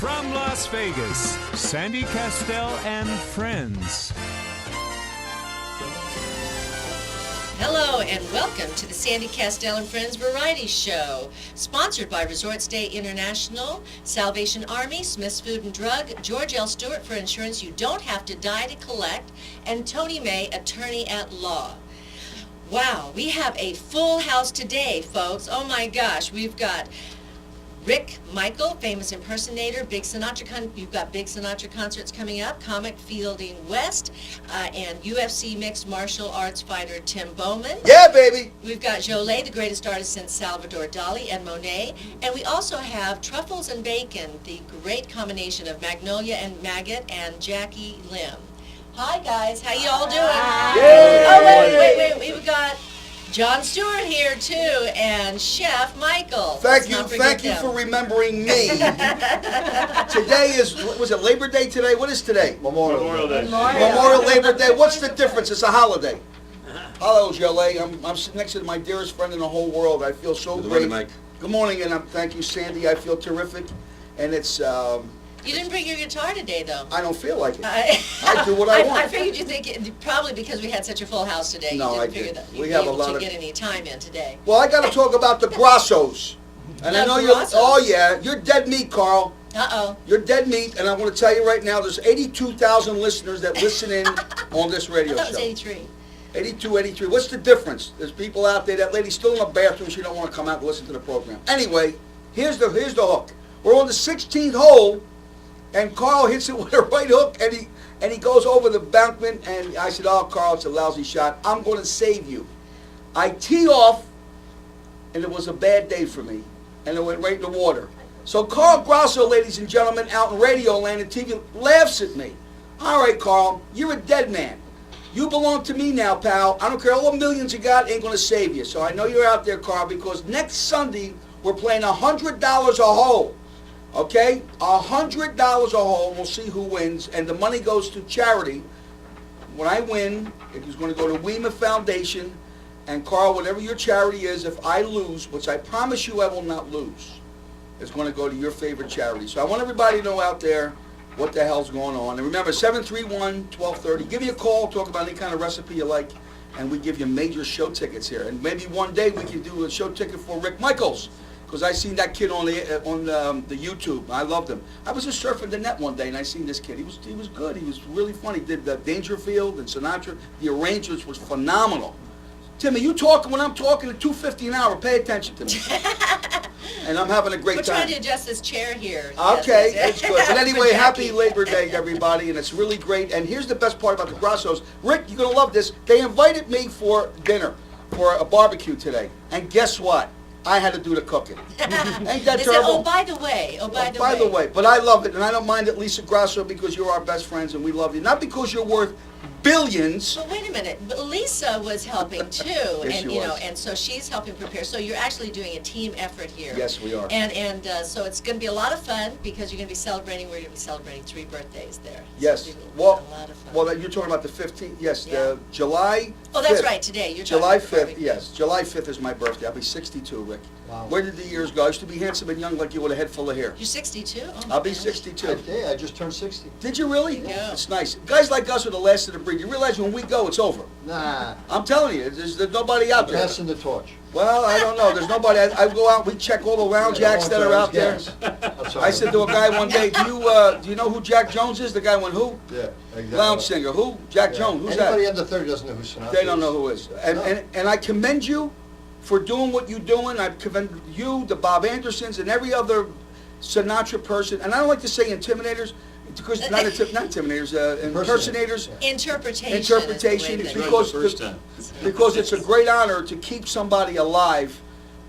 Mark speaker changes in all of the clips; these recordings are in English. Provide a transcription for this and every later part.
Speaker 1: From Las Vegas, Sandy Kastel and friends.
Speaker 2: Hello and welcome to the Sandy Kastel and Friends Variety Show, sponsored by Resort Stay International, Salvation Army, Smith's Food and Drug, George L. Stewart for insurance you don't have to die to collect, and Tony May, attorney at law. Wow, we have a full house today, folks. Oh my gosh, we've got Rick Michael, famous impersonator, you've got big Sinatra concerts coming up, comic Fielding West, and UFC mixed martial arts fighter Tim Bowman.
Speaker 3: Yeah, baby!
Speaker 2: We've got Jolie, the greatest artist since Salvador Dali and Monet, and we also have Truffles and Bacon, the great combination of Magnolia and Maggot and Jackie Lim. Hi guys, how you all doing?
Speaker 3: Yay!
Speaker 2: Oh wait, we've got John Stewart here too, and Chef Michael.
Speaker 3: Thank you for remembering me. Today is, was it Labor Day today? What is today?
Speaker 4: Memorial Day.
Speaker 3: Memorial Labor Day. What's the difference? It's a holiday. Hello, Jolie. I'm sitting next to my dearest friend in the whole world. I feel so great.
Speaker 4: Mike.
Speaker 3: Good morning, and thank you, Sandy. I feel terrific, and it's.
Speaker 2: You didn't bring your guitar today, though.
Speaker 3: I don't feel like it. I do what I want.
Speaker 2: I figured you think probably because we had such a full house today.
Speaker 3: No,
Speaker 2: you
Speaker 3: I
Speaker 2: didn't figure
Speaker 3: didn't.
Speaker 2: that you'd
Speaker 3: We
Speaker 2: be
Speaker 3: have a
Speaker 2: able
Speaker 3: lot
Speaker 2: to
Speaker 3: of-
Speaker 2: get any time in today.
Speaker 3: Well, I got to talk about the Grassos. And I know you're.
Speaker 2: Grassos?
Speaker 3: Oh yeah, you're dead meat, Carl.
Speaker 2: Uh-oh.
Speaker 3: You're dead meat, and I want to tell you right now, there's 82,000 listeners that listen in on this radio
Speaker 2: I thought it was
Speaker 3: show.
Speaker 2: 83.
Speaker 3: 82, 83. What's the difference? There's people out there. That lady's still in the bathroom. She don't want to come out and listen to the program. Anyway, here's the hook. We're on the 16th hole, and Carl hits it with a right hook, and he goes over the embankment. And I said, "Oh, Carl, it's a lousy shot. I'm going to save you." I tee off, and it was a bad day for me, and it went right in the water. So Carl Grasso, ladies and gentlemen, out in radio land and TV, laughs at me. All right, Carl, you're a dead man. You belong to me now, pal. I don't care. All the millions you got ain't going to save you. So I know you're out there, Carl, because next Sunday we're playing $100 a hole. Okay? $100 a hole. We'll see who wins. And the money goes to charity. When I win, it is going to go to WEMA Foundation. And Carl, whatever your charity is, if I lose, which I promise you I will not lose, it's going to go to your favorite charity. So I want everybody to know out there what the hell's going on. And remember, 731-1230. Give me a call, talk about any kind of recipe you like, and we give you major show tickets here. And maybe one day we can do a show ticket for Rick Michaels, because I seen that kid on the YouTube. I loved him. I was just surfing the net one day, and I seen this kid. He was good. He was really funny. He did the Dangerfield and Sinatra. The arrangements was phenomenal. Timmy, you talking when I'm talking at $2.50 an hour. Pay attention to me. And I'm having a great
Speaker 2: We're
Speaker 3: time.
Speaker 2: trying to adjust this chair here.
Speaker 3: Okay,
Speaker 2: Yes.
Speaker 3: it's good. But anyway,
Speaker 2: For
Speaker 3: happy
Speaker 2: Jackie.
Speaker 3: Labor Day, everybody, and it's really great. And here's the best part about the Grassos. Rick, you're going to love this. They invited me for dinner, for a barbecue today. And guess what? I had to do the cooking. Ain't that
Speaker 2: They said,
Speaker 3: terrible?
Speaker 2: oh, by the way,
Speaker 3: By the way, but I love it, and I don't mind it, Lisa Grasso, because you're our best friends, and we love you. Not because you're worth billions.
Speaker 2: But wait a minute, but Lisa was helping too,
Speaker 3: Yes,
Speaker 2: and
Speaker 3: she was.
Speaker 2: and so she's helping prepare. So you're actually doing a team effort here.
Speaker 3: Yes, we are.
Speaker 2: And so it's going to be a lot of fun because you're going to be celebrating. We're going to be celebrating 3 birthdays there.
Speaker 3: Yes.
Speaker 2: So it'll be
Speaker 3: Well,
Speaker 2: a lot of fun.
Speaker 3: well, you're talking about the 15th. Yes,
Speaker 2: Yeah.
Speaker 3: the July.
Speaker 2: Oh, that's
Speaker 3: 5th.
Speaker 2: right. Today you're
Speaker 3: July
Speaker 2: talking about
Speaker 3: 5th,
Speaker 2: barbecue.
Speaker 3: yes. July 5th is my birthday. I'll be 62, Rick.
Speaker 4: Wow.
Speaker 3: Where did the years go? I used to be handsome and young like you with a head full of hair.
Speaker 2: You're 62. Oh, my
Speaker 3: I'll be
Speaker 2: gosh.
Speaker 3: 62.
Speaker 4: Yeah, I just turned 60.
Speaker 3: Did you really?
Speaker 2: Yeah.
Speaker 3: It's nice. Guys like us are the last of the breed. You realize when we go, it's over.
Speaker 4: Nah,
Speaker 3: I'm telling you, there's nobody out there.
Speaker 4: passing the torch.
Speaker 3: Well, I don't know. There's nobody. I go out, we check all the lounge acts that are out there. I said to a guy one day, do you know who Jack Jones is? The guy went, who?
Speaker 4: Yeah, exactly.
Speaker 3: Lounge singer. Who? Jack Jones. Who's
Speaker 4: Anybody
Speaker 3: that?
Speaker 4: under 30 doesn't know who Sinatra is.
Speaker 3: They don't know who is. And I commend you for doing what you're doing. I commend you, the Bob Andersons, and every other Sinatra person. And I don't like to say intimidators, because not intimidators, impersonators.
Speaker 2: Interpretation.
Speaker 3: Interpretation,
Speaker 2: Is the way that-
Speaker 3: because it's a great honor to keep somebody alive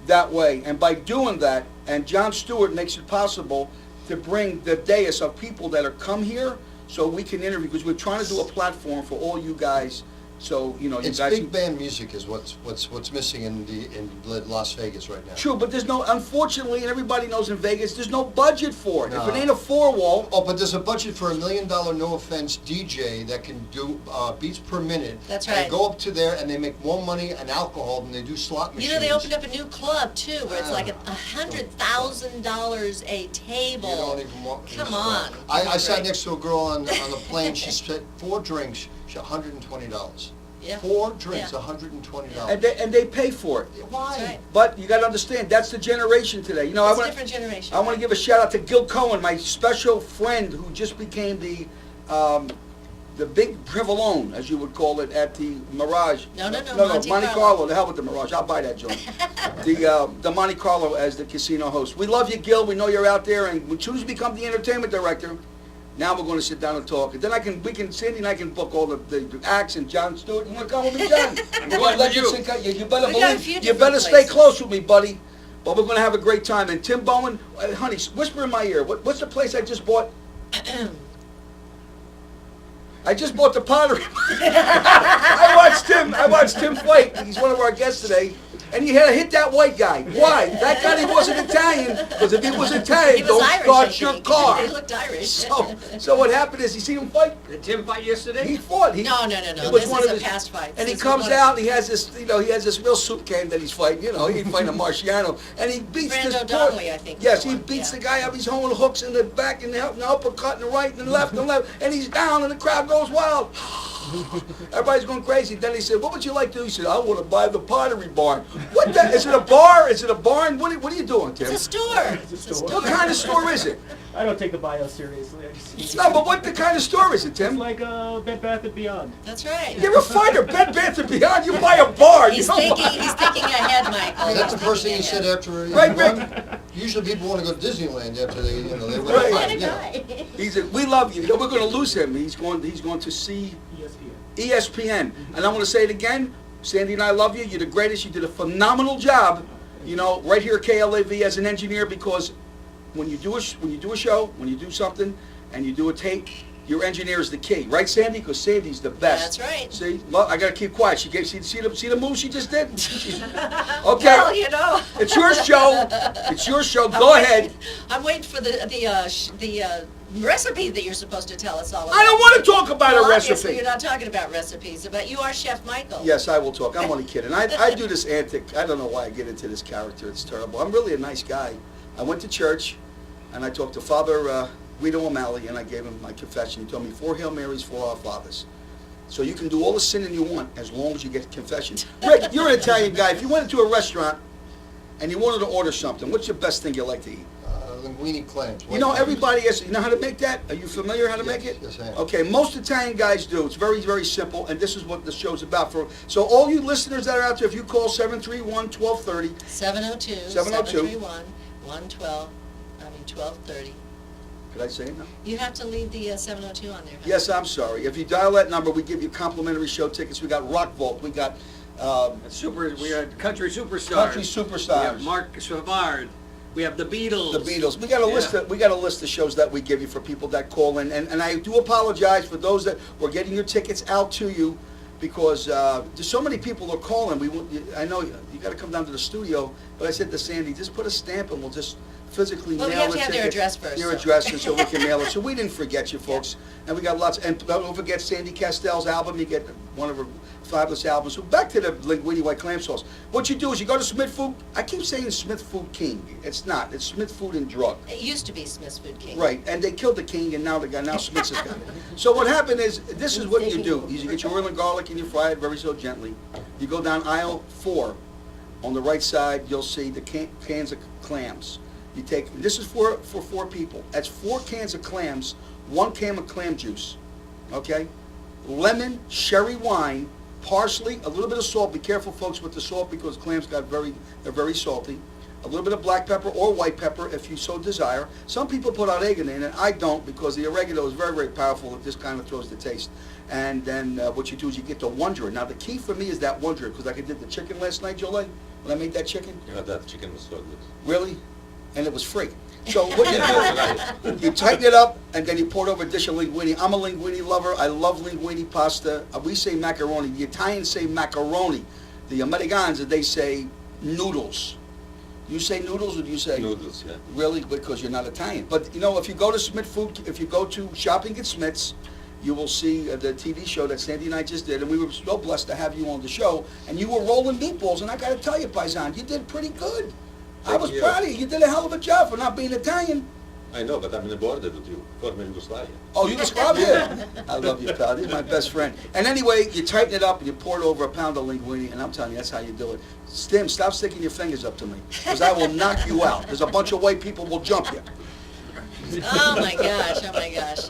Speaker 3: that way. And by doing that, and John Stewart makes it possible to bring the dais of people that are come here so we can interview, because we're trying to do a platform for all you guys So, you know, you
Speaker 4: It's
Speaker 3: guys.
Speaker 4: big band music is what's missing in Las Vegas right now.
Speaker 3: True, but there's no, unfortunately, and everybody knows in Vegas, there's no budget for it. If it
Speaker 4: No.
Speaker 3: ain't a four-wall,
Speaker 4: Oh, but there's a budget for $1 million, no offense, DJ that can do beats per minute.
Speaker 2: That's
Speaker 4: They
Speaker 2: right.
Speaker 4: go up to there and they make more money on alcohol than they do slot machines.
Speaker 2: You know, they opened up a new club too, where it's like
Speaker 4: Ah.
Speaker 2: $100,000 a table.
Speaker 4: You don't even want.
Speaker 2: Come on.
Speaker 4: I sat
Speaker 2: Right.
Speaker 4: next to a girl on the plane. She spent 4 drinks. She $120.
Speaker 2: Yeah.
Speaker 4: 4 drinks,
Speaker 2: Yeah.
Speaker 4: $120.
Speaker 3: and they pay for it.
Speaker 4: Why?
Speaker 2: That's right.
Speaker 3: But you gotta understand, that's the generation today. You know,
Speaker 2: It's a different generation.
Speaker 3: I want to give a shout out to Gil Cohen, my special friend who just became the big Privalone, as you would call it, at the Mirage.
Speaker 2: No,
Speaker 3: Monte Carlo. The hell with the Mirage. I'll buy that joint. the Monte Carlo as the casino host. We love you, Gil. We know you're out there, and as soon as you become the entertainment director, now we're going to sit down and talk. And then Sandy and I can book all the acts, and John Stewart. You want to come with me, John? We're going to let you sing. You better
Speaker 2: We got a
Speaker 3: believe.
Speaker 2: few
Speaker 3: You
Speaker 2: different
Speaker 3: better stay
Speaker 2: places.
Speaker 3: close with me, buddy. But we're going to have a great time. And Tim Bowen, honey, whisper in my ear. What's the place I just bought? I just bought the pottery. I watched Tim fight. He's one of our guests today. And you had to hit that white guy. Why? That guy, he wasn't Italian. Because if he was
Speaker 2: He
Speaker 3: Italian,
Speaker 2: was
Speaker 3: don't
Speaker 2: Irish, I
Speaker 3: start your
Speaker 2: think.
Speaker 3: car.
Speaker 2: He looked Irish.
Speaker 3: So what happened is, you see him fight?
Speaker 5: Did Tim fight yesterday?
Speaker 3: He fought.
Speaker 2: No.
Speaker 3: It was
Speaker 2: This
Speaker 3: one
Speaker 2: is
Speaker 3: of
Speaker 2: a
Speaker 3: his-
Speaker 2: past fight.
Speaker 3: And he
Speaker 2: This is
Speaker 3: comes
Speaker 2: one of-
Speaker 3: out, he has this real soup can that he's fighting, he ain't fighting a Marciano. And he beats
Speaker 2: Brando
Speaker 3: this poor.
Speaker 2: Donnelly, I think, is
Speaker 3: Yes,
Speaker 2: the
Speaker 3: he
Speaker 2: one,
Speaker 3: beats
Speaker 2: yeah.
Speaker 3: the guy up, he's holding hooks in the back and the uppercut and the right and the left and left, and he's down and the crowd goes wild. Everybody's going crazy. Then he said, what would you like to do? He said, I want to buy the Pottery Barn. What the, is it a bar? Is it a barn? What are you doing, Tim?
Speaker 2: It's a store.
Speaker 6: It's a store.
Speaker 3: What kind of store is it?
Speaker 6: I don't take the bio seriously. I just
Speaker 3: No, but what the kind of store is it,
Speaker 6: it's
Speaker 3: Tim?
Speaker 6: like Bed Bath and Beyond.
Speaker 2: That's right.
Speaker 3: You're a fighter. Bed Bath and Beyond. You buy a bar.
Speaker 2: He's
Speaker 3: you don't
Speaker 2: thinking ahead, Michael.
Speaker 4: Is that the
Speaker 2: He's
Speaker 4: first thing
Speaker 2: thinking
Speaker 4: you said
Speaker 2: ahead.
Speaker 4: after you
Speaker 3: Right,
Speaker 4: won? Usually people want to go to Disneyland after they win
Speaker 3: Right.
Speaker 4: a
Speaker 2: What
Speaker 4: fight.
Speaker 2: a
Speaker 4: Yeah.
Speaker 2: guy.
Speaker 3: We love you. We're going to lose him. He's going to see
Speaker 6: ESPN.
Speaker 3: ESPN. And I'm going to say it again. Sandy and I love you. You're the greatest. You did a phenomenal job. You know, right here at KLAV as an engineer, because when you do a show, when you do something, and you do a tape, your engineer is the key, right, Sandy? Because Sandy's the best.
Speaker 2: That's right.
Speaker 3: See, I got to keep quiet. She gave. See the move she just did. Okay,
Speaker 2: Well, you know.
Speaker 3: it's your show. It's your show. Go ahead.
Speaker 2: I'm waiting for the recipe that you're supposed to tell us all about.
Speaker 3: I don't want to talk about
Speaker 2: Well,
Speaker 3: a
Speaker 2: obviously
Speaker 3: recipe.
Speaker 2: you're not talking about recipes, but you are Chef Michael.
Speaker 3: Yes, I will talk. I'm only kidding. I do this antic. I don't know why I get into this character. It's terrible. I'm really a nice guy. I went to church, and I talked to Father Guido O'Malley, and I gave him my confession. He told me 4 Hail Marys, 4 Our Fathers. So you can do all the sinning you want as long as you get confession. Rick, you're an Italian guy. If you went into a restaurant and you wanted to order something, what's your best thing you like to eat?
Speaker 4: Linguine clams.
Speaker 3: You know, everybody has, you know how to make that? Are you familiar how to make it?
Speaker 4: Yes, I am.
Speaker 3: Okay, most Italian guys do. It's very, very simple, and this is what the show's about. So all you listeners that are out there, if you call 731-1230,
Speaker 2: 702
Speaker 3: 702.
Speaker 2: 731 1230.
Speaker 3: could I say it now?
Speaker 2: You have to leave the 702 on there.
Speaker 3: Yes, I'm sorry. If you dial that number, we give you complimentary show tickets. We got Rock Vault. We got
Speaker 5: We had country superstars.
Speaker 3: country
Speaker 5: We
Speaker 3: superstars.
Speaker 5: have Mark Savard. We have the Beatles.
Speaker 3: The Beatles. We got a list.
Speaker 5: Yeah.
Speaker 3: We got a list of shows that we give you for people that call in, and I do apologize for those that we're getting your tickets out to you, because there's so many people are calling. I know you got to come down to the studio, but I said to Sandy, just put a stamp and we'll just physically
Speaker 2: Well, we
Speaker 3: mail
Speaker 2: have
Speaker 3: the
Speaker 2: to have their
Speaker 3: ticket.
Speaker 2: address first,
Speaker 3: Your
Speaker 2: so.
Speaker 3: address, and so we can mail it. So we didn't forget you, folks. And we got lots. And don't forget Sandy Kastel's album. You get one of her fabulous albums. So back to the linguine white clam sauce. What you do is you go to Smith Food. I keep saying Smith Food King. It's not. It's Smith Food and Drug.
Speaker 2: It used to be Smith's Food King.
Speaker 3: Right, and they killed the king, and now Smith's has got it. So what happened is, this is what you do. You get your oil and garlic, and you fry it very so gently. You go down aisle 4. On the right side, you'll see the cans of clams. You take, this is for 4 people. That's 4 cans of clams, 1 can of clam juice, okay? Lemon, sherry wine, parsley, a little bit of salt. Be careful, folks, with the salt, because clams they're very salty. A little bit of black pepper or white pepper, if you so desire. Some people put oregano in it. I don't, because the oregano is very, very powerful. It just kind of throws the taste. And then what you do is you get the wonder. Now, the key for me is that wonder, because like I did the chicken last night, Jolie, when I made that chicken.
Speaker 7: You know, that chicken was so good.
Speaker 3: Really? And it was free. So what you do, you tighten it up, and then you pour it over a dish of linguine. I'm a linguine lover. I love linguine pasta. We say macaroni. The Italians say macaroni. The Americans, they say noodles. You say noodles, or do you say
Speaker 7: Noodles, yeah.
Speaker 3: Really? Because you're not Italian. But you know, if you go to Smith Food, if you go to Shopping at Smith's, you will see the TV show that Sandy and I just did, and we were so blessed to have you on the show. And you were rolling meatballs, and I got to tell you, Paisan, you did pretty good. I was proud of you. You did a hell of a job for not being Italian.
Speaker 7: I know, but I'm in the border with you, former Yugoslavia.
Speaker 3: Oh, Yugoslavia? I love you, pal. He's my best friend. And anyway, you tighten it up and you pour it over a pound of linguine, and I'm telling you, that's how you do it. Stim, stop sticking your fingers up to me, because I will knock you out. There's a bunch of white people will jump you.
Speaker 2: Oh my gosh, oh my gosh.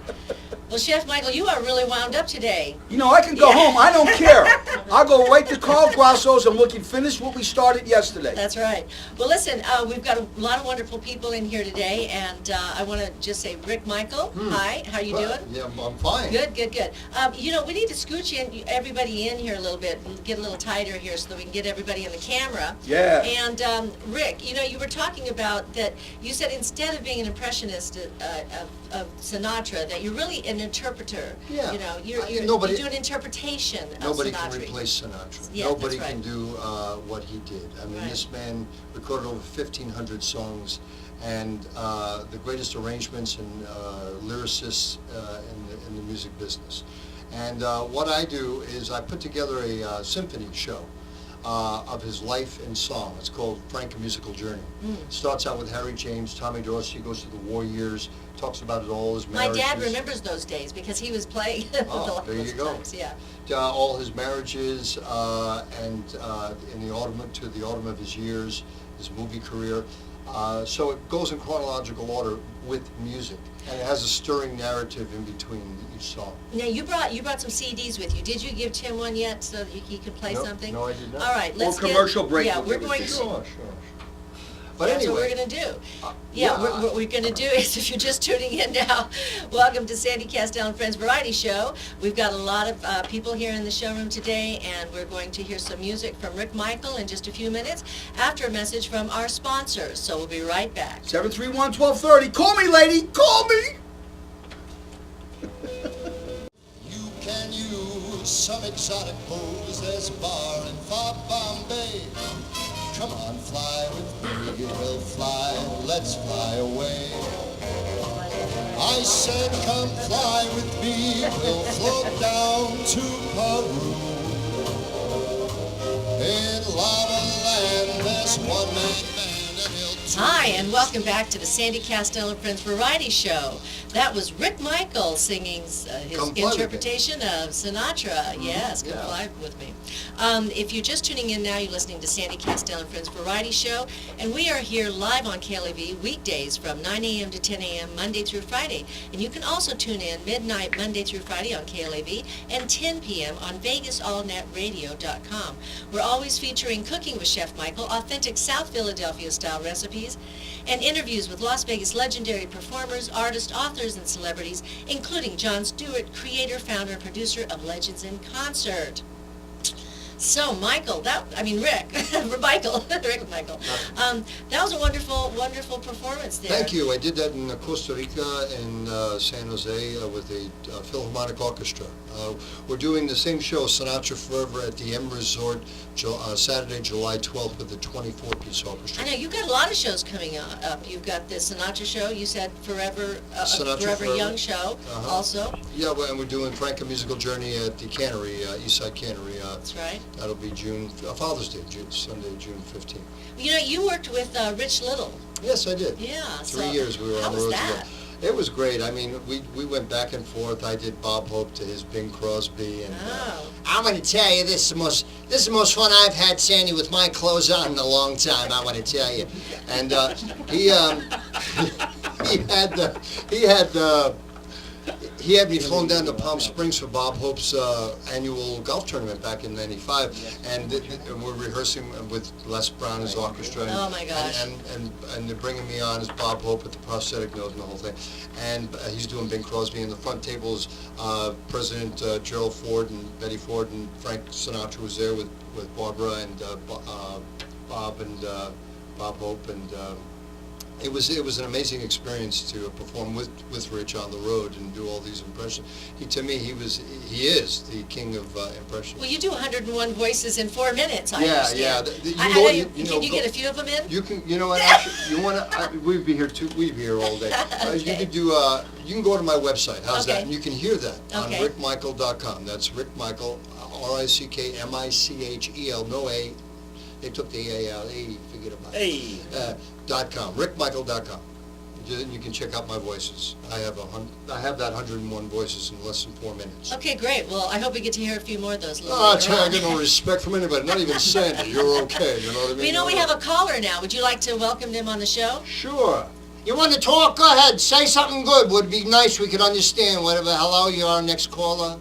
Speaker 2: Well, Chef Michael, you are really wound up today.
Speaker 3: You know, I can go home. I don't care. I'll go right to Carl Grasso's and we can finish what we started yesterday.
Speaker 2: That's right. Well, listen, we've got a lot of wonderful people in here today, and I want to just say, Rick Michael, hi, how you doing?
Speaker 4: Yeah, I'm fine.
Speaker 2: Good, good, good. You know, we need to scooch everybody in here a little bit, and get a little tighter here so that we can get everybody in the camera.
Speaker 3: Yeah.
Speaker 2: And Rick, you know, you were talking about that, you said instead of being an impressionist of Sinatra, that you're really an interpreter.
Speaker 4: Yeah.
Speaker 2: You know, you do an interpretation of
Speaker 4: Nobody
Speaker 2: Sinatra.
Speaker 4: can replace Sinatra.
Speaker 2: Yeah,
Speaker 4: Nobody
Speaker 2: that's
Speaker 4: can
Speaker 2: right.
Speaker 4: do what he did. I mean,
Speaker 2: Right.
Speaker 4: this man recorded over 1,500 songs, and the greatest arrangements and lyricists in the music business. And what I do is I put together a symphony show of his life and song. It's called Frank: A Musical Journey. Starts out with Harry James, Tommy Dorsey, goes to the war years, talks about it all, his
Speaker 2: My
Speaker 4: marriages.
Speaker 2: dad remembers those days because he was playing a lot
Speaker 4: there
Speaker 2: of
Speaker 4: you
Speaker 2: those
Speaker 4: go.
Speaker 2: times. Yeah.
Speaker 4: All his marriages, and in the autumn of his years, his movie career. So it goes in chronological order with music, and it has a stirring narrative in between each song.
Speaker 2: Now you brought some CDs with you. Did you give Tim one yet so that he could play
Speaker 4: Nope,
Speaker 2: something?
Speaker 4: no, I did not.
Speaker 2: All right, let's
Speaker 3: commercial break,
Speaker 2: Yeah,
Speaker 3: we'll
Speaker 2: we're
Speaker 3: give it
Speaker 2: going
Speaker 3: to
Speaker 2: to.
Speaker 3: you.
Speaker 4: Sure. But
Speaker 2: That's
Speaker 4: anyway,
Speaker 2: what we're going to do.
Speaker 4: yeah,
Speaker 2: What we're going to do is, if you're just tuning in now, welcome to Sandy Kastel and Friends Variety Show. We've got a lot of people here in the showroom today, and we're going to hear some music from Rick Michael in just a few minutes after a message from our sponsors. So we'll be right back.
Speaker 3: 731-1230. Call me, lady. Call me.
Speaker 8: You can use some exotic pose. There's a bar in far Bombay. Come on, fly with me. We'll fly. Let's fly away. I said, come fly with me. We'll float down to Peru. In Lava Land, there's one man and he'll
Speaker 2: Hi, and welcome back to the Sandy Kastel and Friends Variety Show. That was Rick Michael singing his
Speaker 4: Come Fly With Me.
Speaker 2: interpretation of Sinatra. Yes, Come
Speaker 4: Yeah.
Speaker 2: Fly With Me. If you're just tuning in now, you're listening to Sandy Kastel and Friends Variety Show, and we are here live on KLAV weekdays from 9 a.m. to 10 a.m. Monday through Friday. And you can also tune in midnight Monday through Friday on KLAV and 10 p.m. on VegasAllNetRadio.com. We're always featuring Cooking with Chef Michael, authentic South Philadelphia-style recipes, and interviews with Las Vegas legendary performers, artists, authors, and celebrities, including Jon Stewart, creator, founder, and producer of Legends in Concert. So, Michael, Rick Michael, that was a wonderful, wonderful performance there.
Speaker 4: Thank you. I did that in Costa Rica and San Jose with a Philharmonic Orchestra. We're doing the same show, Sinatra Forever, at the M Resort, Saturday, July 12th, with the 24-piece orchestra.
Speaker 2: I know, you've got a lot of shows coming up. You've got the Sinatra show, you said Forever,
Speaker 4: Sinatra
Speaker 2: Forever
Speaker 4: Forever.
Speaker 2: Young show also.
Speaker 4: Yeah, and we're doing Frank: A Musical Journey at the Cannery, Eastside Cannery.
Speaker 2: That's right.
Speaker 4: That'll be Father's Day, Sunday, June 15th.
Speaker 2: You know, you worked with Rich Little.
Speaker 4: Yes, I did.
Speaker 2: Yeah.
Speaker 4: 3 years we were
Speaker 2: how
Speaker 4: on the
Speaker 2: was
Speaker 4: road
Speaker 2: that?
Speaker 4: together. It was great. I mean, we went back and forth. I did Bob Hope to his Bing Crosby, and
Speaker 2: Oh.
Speaker 9: I'm going to tell you, this is the most fun I've had, Sandy, with my clothes on in a long time. I want to tell you.
Speaker 4: and he had me flown down to Palm Springs for Bob Hope's annual golf tournament back in '95, and we're rehearsing with Les Brown's orchestra. And,
Speaker 2: Oh, my gosh.
Speaker 4: And they're bringing me on as Bob Hope with the prosthetic nose and the whole thing, and he's doing Bing Crosby. And the front table is President Gerald Ford and Betty Ford, and Frank Sinatra was there with Barbara and Bob and Bob Hope and It was an amazing experience to perform with Rich on the road and do all these impressions. To me, he is the king of impressions.
Speaker 2: Well, you do 101 voices in 4 minutes, I
Speaker 4: Yeah,
Speaker 2: understand.
Speaker 4: yeah.
Speaker 2: Can you get a few of them in?
Speaker 4: You can, you know what? Actually, you want to? We'd be here too. We'd be here all day. You can do. You can go to my website. How's
Speaker 2: Okay.
Speaker 4: that? And you can hear that on
Speaker 2: Okay.
Speaker 4: rickmichael.com. That's Rick Michael, RICKMICHEL. No A. They took the A out. A, forget about it. .com. rickmichael.com. You can check out my voices. I have that 101 voices in less than 4 minutes.
Speaker 2: Okay, great. Well, I hope we get to hear a few more of those.
Speaker 4: I tell you, I get no respect from anybody. Not even Sandy. You're okay. You know what I mean?
Speaker 2: We know we have a caller now. Would you like to welcome him on the show?
Speaker 4: Sure.
Speaker 9: You want to talk? Go ahead. Say something good. Would be nice. We could understand. Whatever. Hello, you're our next caller.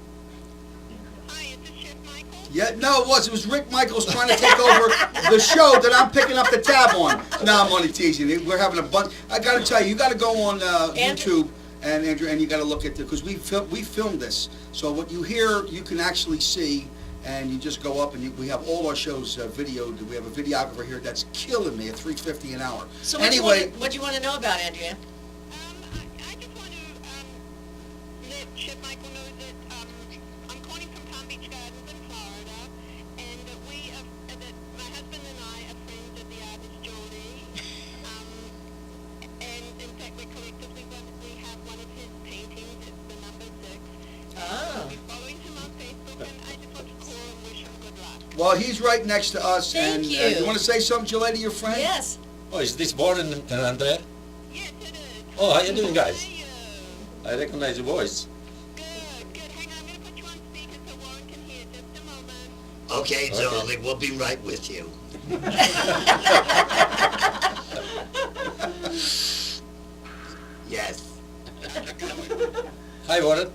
Speaker 3: Yeah, no, it was. It was Rick Michaels trying to take over the show that I'm picking up the tab on. No, I'm only teasing. We're having a bunch. I got to tell you, you got to go on YouTube and Andrew, and you got to look at because we filmed this. So what you hear, you can actually see, and you just go up and we have all our shows videoed. We have a videographer here that's killing me at $3.50 an hour.
Speaker 2: So
Speaker 3: anyway,
Speaker 2: what do you want to know about, Andrea?
Speaker 10: I just want to let Chef Michael know that I'm calling from Palm Beach Gardens in Florida, and that my husband and I are friends of the artist Geordie, and in fact we collectively have one of his paintings. It's the number 6.
Speaker 2: Oh.
Speaker 10: We're following him on Facebook, and I just want to call and wish him good luck.
Speaker 3: well, he's right next to us.
Speaker 2: Thank
Speaker 3: and
Speaker 2: you.
Speaker 3: You want to say something, Gillette, to your friend?
Speaker 2: Yes.
Speaker 7: Oh, is this Warren and Andrea?
Speaker 10: Yes, it is.
Speaker 7: Oh, how you doing, guys?
Speaker 10: How are you?
Speaker 7: I recognize your voice.
Speaker 10: Good. Hang on, I'm going to put you on speaker so Warren can hear. Just a moment.
Speaker 9: Okay, darling. We'll be right with you. Yes.
Speaker 7: Hi, Warren.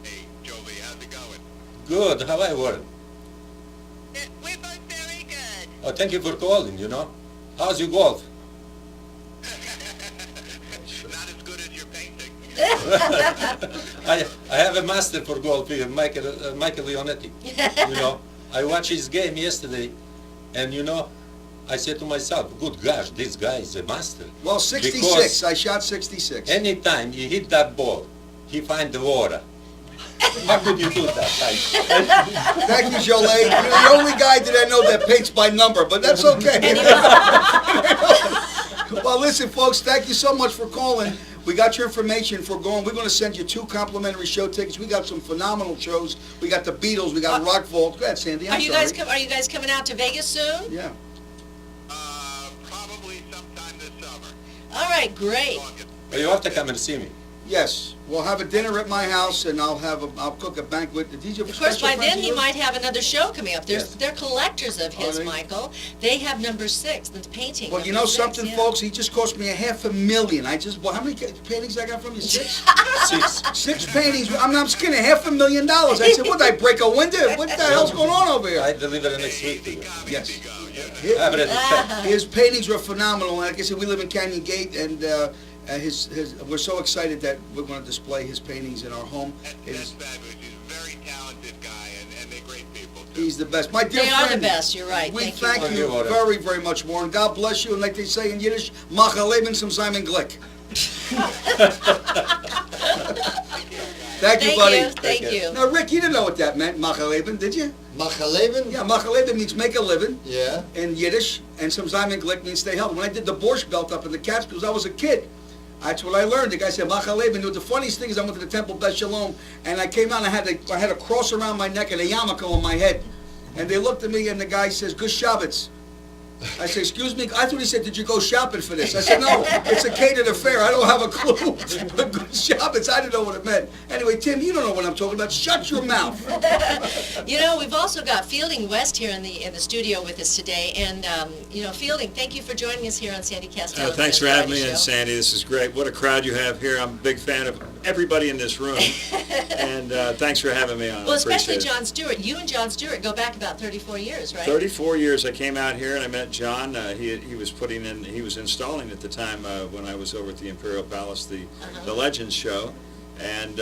Speaker 8: Hey, Jolie, how's it going?
Speaker 7: Good. How are you, Warren?
Speaker 10: We're both very good.
Speaker 7: Oh, thank you for calling, you know. How's your golf?
Speaker 8: Not as good as your painting.
Speaker 7: I have a master for golf here, Michael Leonetti. You know, I watched his game yesterday, and you know, I said to myself, good gosh, this guy is a master.
Speaker 3: Well, 66.
Speaker 7: Because
Speaker 3: I shot 66.
Speaker 7: anytime he hit that ball, he find the water. How could you do that?
Speaker 3: Thank you, Jolie. You're the only guy that I know that paints by number, but that's okay. Well, listen, folks, thank you so much for calling. We got your information for going. We're going to send you 2 complimentary show tickets. We got some phenomenal shows. We got the Beatles. We got Rock Vault. Go ahead, Sandy.
Speaker 2: Are you guys coming out to Vegas soon?
Speaker 3: Yeah.
Speaker 8: Probably sometime this summer.
Speaker 2: All right, great.
Speaker 7: Well, you have to come and see me.
Speaker 3: Yes. We'll have a dinner at my house, and I'll cook a banquet. These are
Speaker 2: Of course,
Speaker 3: special
Speaker 2: by
Speaker 3: friends
Speaker 2: then
Speaker 3: of
Speaker 2: he
Speaker 3: yours?
Speaker 2: might have another show coming up.
Speaker 3: Yes.
Speaker 2: They're collectors of his,
Speaker 3: Are they?
Speaker 2: Michael. They have number 6, the painting.
Speaker 3: Well, you
Speaker 2: number
Speaker 3: know
Speaker 2: 6,
Speaker 3: something,
Speaker 2: yeah.
Speaker 3: folks? He just cost me $500,000. Well, how many paintings I got from you? 6? 6 paintings. I'm just kidding. $500,000. I said, what? Did I break a window? What the hell's going on over here?
Speaker 7: I deliver the next week to you.
Speaker 3: Yes.
Speaker 7: Have it at the check.
Speaker 3: His paintings were phenomenal. Like I said, we live in Canyon Gate, and we're so excited that we're going to display his paintings in our home.
Speaker 8: That's fabulous. He's a very talented guy, and they're great people, too.
Speaker 3: He's the best. My dear
Speaker 2: They
Speaker 3: friend.
Speaker 2: are the best, you're right.
Speaker 3: We
Speaker 2: Thank you,
Speaker 3: thank
Speaker 2: Warren.
Speaker 3: you
Speaker 7: Warren.
Speaker 3: very, very much, Warren. God bless you, and like they say in Yiddish, Macha Leben zum Simon Glick. Thank you, buddy.
Speaker 2: Thank you.
Speaker 3: Now, Rick, you didn't know what that meant, Macha Leben, did you?
Speaker 4: Machaleben?
Speaker 3: Yeah, Macha Leben means make a living
Speaker 4: Yeah.
Speaker 3: in Yiddish, and some Simon Glick means stay healthy. When I did the Borscht Belt up in the Catskills, I was a kid. That's what I learned. The guy said, Macha Leben. The funniest thing is I went to the Temple Beth Shalom, and I came out and I had a cross around my neck and a yarmulke on my head. And they looked at me, and the guy says, Good Shabbos. I said, excuse me? I thought he said, did you go shopping for this? I said, no, it's a catered affair. I don't have a clue. But good Shabbos, I didn't know what it meant. Anyway, Tim, you don't know what I'm talking about. Shut your mouth.
Speaker 2: You know, we've also got Fielding West here in the studio with us today, and you know, Fielding, thank you for joining us here on Sandy Kastel.
Speaker 11: Thanks for
Speaker 2: Friends
Speaker 11: having me
Speaker 2: Friday
Speaker 11: in,
Speaker 2: Show.
Speaker 11: Sandy. This is great. What a crowd you have here. I'm a big fan of everybody in this room. And thanks for having me on.
Speaker 2: Well,
Speaker 11: I
Speaker 2: especially
Speaker 11: appreciate it.
Speaker 2: John Stewart. You and John Stewart go back about 34 years, right?
Speaker 11: 34 years I came out here and I met John. He was installing at the time when I was over at the Imperial Palace, the Legends show. And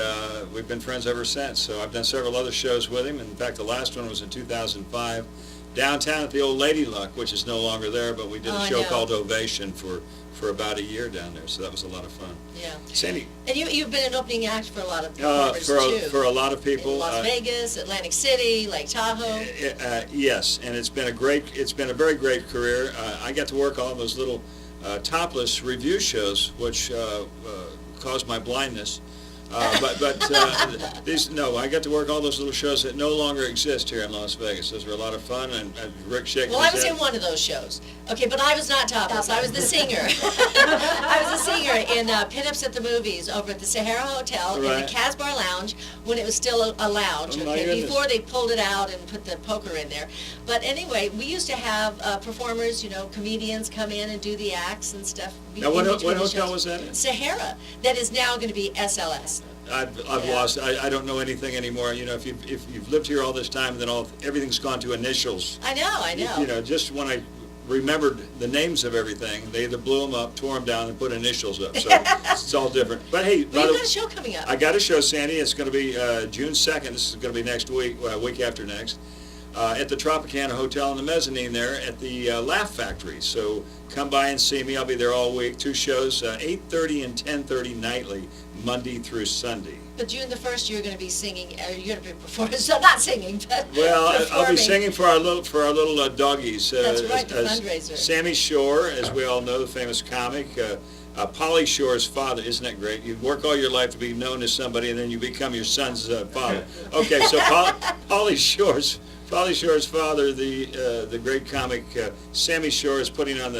Speaker 11: we've been friends ever since. So I've done several other shows with him. In fact, the last one was in 2005. Downtown at the old Lady Luck, which is no longer there, but we did
Speaker 2: Oh,
Speaker 11: a
Speaker 2: I
Speaker 11: show
Speaker 2: know.
Speaker 11: called Ovation for for about a year down there. So that was a lot of fun.
Speaker 2: Yeah.
Speaker 11: Sandy,
Speaker 2: And you've been an opening act for a lot of performers too.
Speaker 11: for a lot of people.
Speaker 2: In Las Vegas, Atlantic City, Lake Tahoe.
Speaker 11: Yes, and it's been a very great career. I got to work all those little topless review shows, which caused my blindness. I got to work all those little shows that no longer exist here in Las Vegas. Those were a lot of fun, and Rick shaking
Speaker 2: Well, I
Speaker 11: his
Speaker 2: was
Speaker 11: head.
Speaker 2: in one of those shows. Okay, but I was not topless. I was the singer. I was the singer in Pin-Ups at the Movies over at the Sahara Hotel in
Speaker 11: Right.
Speaker 2: the Casbar Lounge when it was still a lounge.
Speaker 11: Oh, my
Speaker 2: Okay,
Speaker 11: goodness.
Speaker 2: before they pulled it out and put the poker in there. But anyway, we used to have performers, comedians come in and do the acts and stuff.
Speaker 11: Now, what
Speaker 2: in between the
Speaker 11: hotel
Speaker 2: shows.
Speaker 11: was that in?
Speaker 2: Sahara. That is now going to be SLS.
Speaker 11: I've
Speaker 2: Yeah.
Speaker 11: lost. I don't know anything anymore. If you've lived here all this time, then everything's gone to initials.
Speaker 2: I know.
Speaker 11: Just when I remembered the names of everything, they either blew them up, tore them down, and put initials up. So it's all different. But hey,
Speaker 2: Well,
Speaker 11: by
Speaker 2: you've
Speaker 11: the
Speaker 2: got a show coming up.
Speaker 11: I got a show, Sandy. It's going to be June 2nd. This is going to be next week, week after next, at the Tropicana Hotel in the mezzanine there at the Laugh Factory. So come by and see me. I'll be there all week. 2 shows, 8:30 and 10:30 nightly, Monday through Sunday.
Speaker 2: But June the 1st, you're going to be singing, you're going to be performing, so not singing, but
Speaker 11: Well, I'll be
Speaker 2: performing.
Speaker 11: singing for our little doggies.
Speaker 2: That's right, the fundraiser.
Speaker 11: Sammy Shore, as we all know, the famous comic. Pauly Shore's father, isn't that great? You work all your life to be known as somebody, and then you become your son's father. Okay, so Pauly Shore's father, the great comic Sammy Shore, is putting on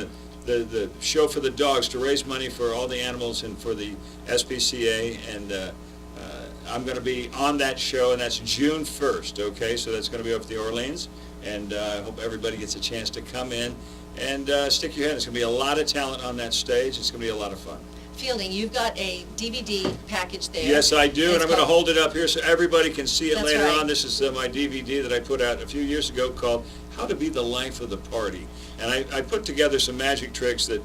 Speaker 11: the show for the dogs to raise money for all the animals and for the SPCA, and I'm going to be on that show, and that's June 1st, okay? So that's going to be up at the Orleans, and I hope everybody gets a chance to come in and stick your head. It's going to be a lot of talent on that stage. It's going to be a lot of fun.
Speaker 2: Fielding, you've got a DVD package there.
Speaker 11: Yes, I do, and
Speaker 2: It's
Speaker 11: I'm going to
Speaker 2: called-
Speaker 11: hold it up here so everybody can see it
Speaker 2: That's
Speaker 11: later
Speaker 2: right.
Speaker 11: on. This is my DVD that I put out a few years ago called How to Be the Life of the Party. And I put together some magic tricks that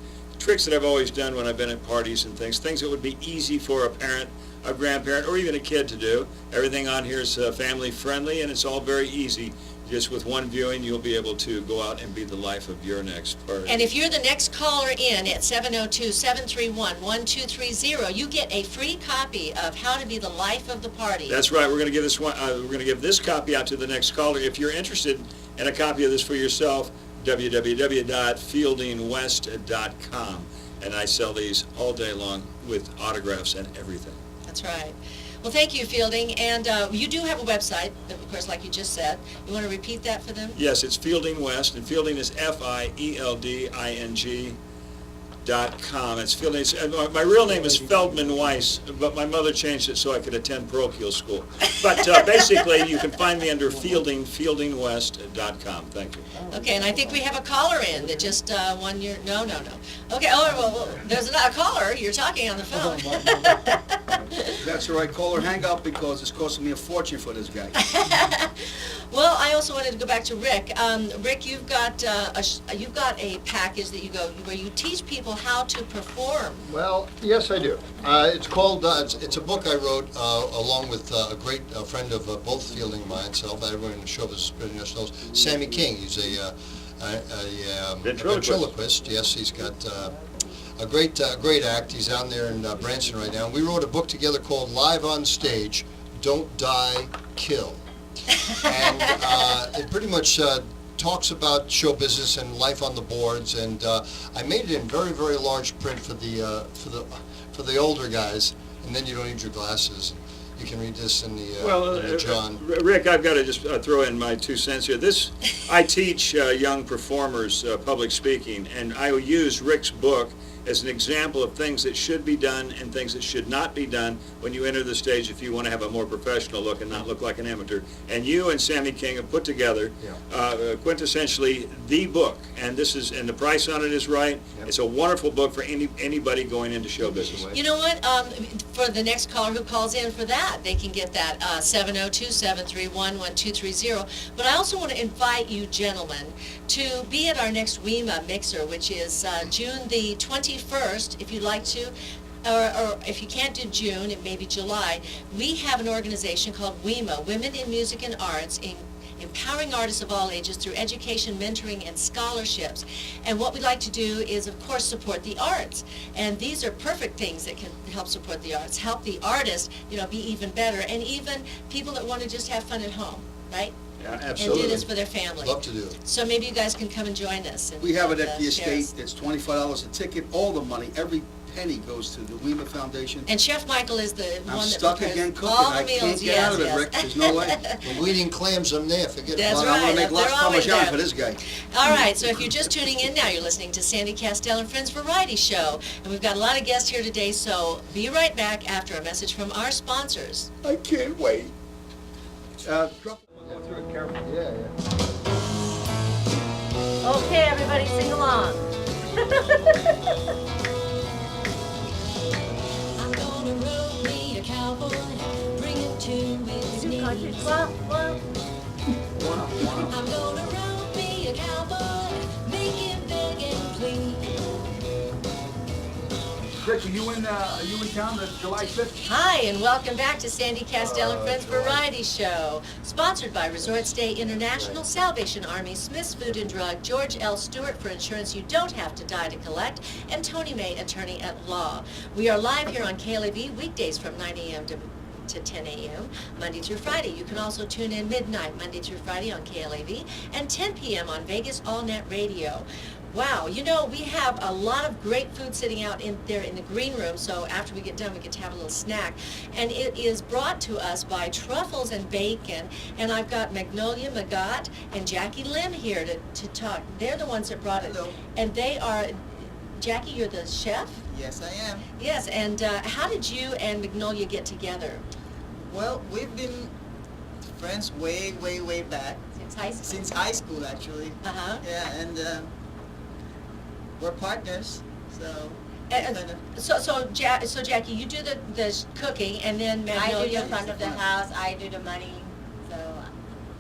Speaker 11: I've always done when I've been at parties and things that would be easy for a parent, a grandparent, or even a kid to do. Everything on here is family friendly, and it's all very easy. Just with one viewing, you'll be able to go out and be the life of your next party.
Speaker 2: And if you're the next caller in at 702-731-1230, you get a free copy of How to Be the Life of the Party.
Speaker 11: That's right. We're going to give this one. We're going to give this copy out to the next caller. If you're interested in a copy of this for yourself, www.fieldingwest.com, and I sell these all day long with autographs and everything.
Speaker 2: That's right. Well, thank you, Fielding. And you do have a website, of course, like you just said. You want to repeat that for them?
Speaker 11: Yes, it's Fielding West, and Fielding is FIELDING.com. It's Fielding. My real name is Feldman Weiss, but my mother changed it so I could attend parochial school. But basically, you can find me under fieldingwest.com. Thank you.
Speaker 2: Okay, and I think we have a caller in that just won your... No. Okay, well, there's a caller. You're talking on the phone.
Speaker 3: That's all right. Call or hang up because it's costing me a fortune for this guy.
Speaker 2: Well, I also wanted to go back to Rick. Rick, you've got a package that you go where you teach people how to perform.
Speaker 4: Well, yes, I do. It's called, it's a book I wrote along with a great friend of both Fielding and myself. Everyone in the show business knows Sammy King. He's a ventriloquist. Yes, he's got a great act. He's down there in Branson right now. And we wrote a book together called Live on Stage, Don't Die, Kill. And it pretty much talks about show business and life on the boards, and I made it in very, very large print for the older guys, and then you don't need your glasses. You can read this in the John.
Speaker 11: Rick, I've got to just throw in my 2 cents here. I teach young performers public speaking, and I use Rick's book as an example of things that should be done and things that should not be done when you enter the stage if you want to have a more professional look and not look like an amateur. And you and Sammy King have put together quintessentially the book, and the price on it is right. Yep. It's a wonderful book for anybody going into show business.
Speaker 2: You know what? For the next caller who calls in for that, they can get that 702-731-1230. But I also want to invite you gentlemen to be at our next WEMA Mixer, which is June the 21st, if you'd like to. Or if you can't do June, it may be July. We have an organization called WEMA, Women in Music and Arts, empowering artists of all ages through education, mentoring, and scholarships. And what we like to do is, of course, support the arts. And these are perfect things that can help support the arts, help the artists, be even better, and even people that want to just have fun at home, right?
Speaker 11: Yeah,
Speaker 2: And
Speaker 11: absolutely.
Speaker 2: do this for their family.
Speaker 4: Love to do it.
Speaker 2: So maybe you guys can come and join us. And,
Speaker 3: We have it
Speaker 2: and,
Speaker 3: at the
Speaker 2: share
Speaker 3: estate.
Speaker 2: us.
Speaker 3: It's $25 a ticket. All the money, every penny goes to the Weaver Foundation.
Speaker 2: And Chef Michael is the
Speaker 3: I'm
Speaker 2: one that
Speaker 3: stuck
Speaker 2: prepares
Speaker 3: again cooking.
Speaker 2: all the
Speaker 3: I
Speaker 2: meals.
Speaker 3: can't get out of it, Rick. There's no way.
Speaker 4: The weeding clams, I'm there, forget
Speaker 2: That's
Speaker 4: about it.
Speaker 3: I'm gonna
Speaker 2: right.
Speaker 3: make
Speaker 2: They're
Speaker 3: lots of
Speaker 2: always
Speaker 3: Parmesan
Speaker 2: there.
Speaker 3: for this guy.
Speaker 2: All right, so if you're just tuning in now, you're listening to Sandy Kastel and Friends Variety Show. And we've got a lot of guests here today, so be right back after a message from our sponsors.
Speaker 3: I can't wait. Drop-
Speaker 5: Go through it carefully.
Speaker 4: Yeah, yeah.
Speaker 2: Okay, everybody, sing along.
Speaker 12: I'm gonna roll me a cowboy, bring it to with me. I'm gonna roll me a cowboy, make him beg and plead.
Speaker 3: Chris, are you in town the July 5th?
Speaker 2: Hi, and welcome back to Sandy Kastel and Friends Variety Show, sponsored by Resort Stay International, Salvation Army, Smith's Food and Drug, George L. Stewart for insurance you don't have to die to collect, and Tony May, attorney at law. We are live here on KLAV weekdays from 9 a.m. to 10 a.m. Monday through Friday. You can also tune in midnight Monday through Friday on KLAV and 10 p.m. on Vegas All Net Radio. Wow, we have a lot of great food sitting out in there in the green room, so after we get done, we get to have a little snack. And it is brought to us by Truffles and Bacon, and I've got Magnolia Magat and Jackie Lim here to talk. They're the ones that brought it.
Speaker 13: Hello.
Speaker 2: And they are, Jackie, you're the chef?
Speaker 13: Yes, I am.
Speaker 2: Yes, and how did you and Magnolia get together?
Speaker 13: Well, we've been friends way, way, way back.
Speaker 2: Since high school?
Speaker 13: Since high school, actually.
Speaker 2: Uh-huh.
Speaker 13: Yeah, and we're partners, so.
Speaker 2: So Jackie, you do the cooking, and then Magnolia.
Speaker 14: I do the front of the house, I do the money, so.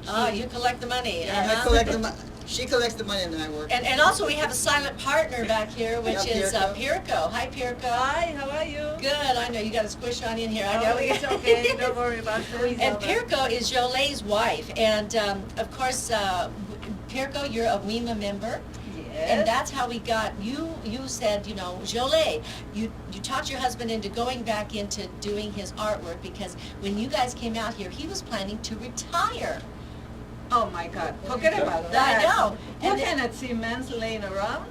Speaker 2: Oh, you collect the money.
Speaker 13: Yeah, I collect the money. She collects the money and I work.
Speaker 2: And also we have a silent partner back here, which
Speaker 13: Yeah,
Speaker 2: is
Speaker 13: Pirko.
Speaker 2: Pirko. Hi, Pirko.
Speaker 14: Hi, how are you?
Speaker 2: Good. I know you got a squish on in here. I
Speaker 14: Oh,
Speaker 2: know.
Speaker 14: it's okay, don't worry about it.
Speaker 2: And Pirko is Jolé's wife, and of course, Pirko, you're a WEMA member. And that's how we got you. You said, Jolé, you talked your husband into going back into doing his artwork because when you guys came out here, he was planning to retire.
Speaker 14: Oh my God, forget about that.
Speaker 2: I know.
Speaker 14: You
Speaker 2: And
Speaker 14: cannot see men laying around.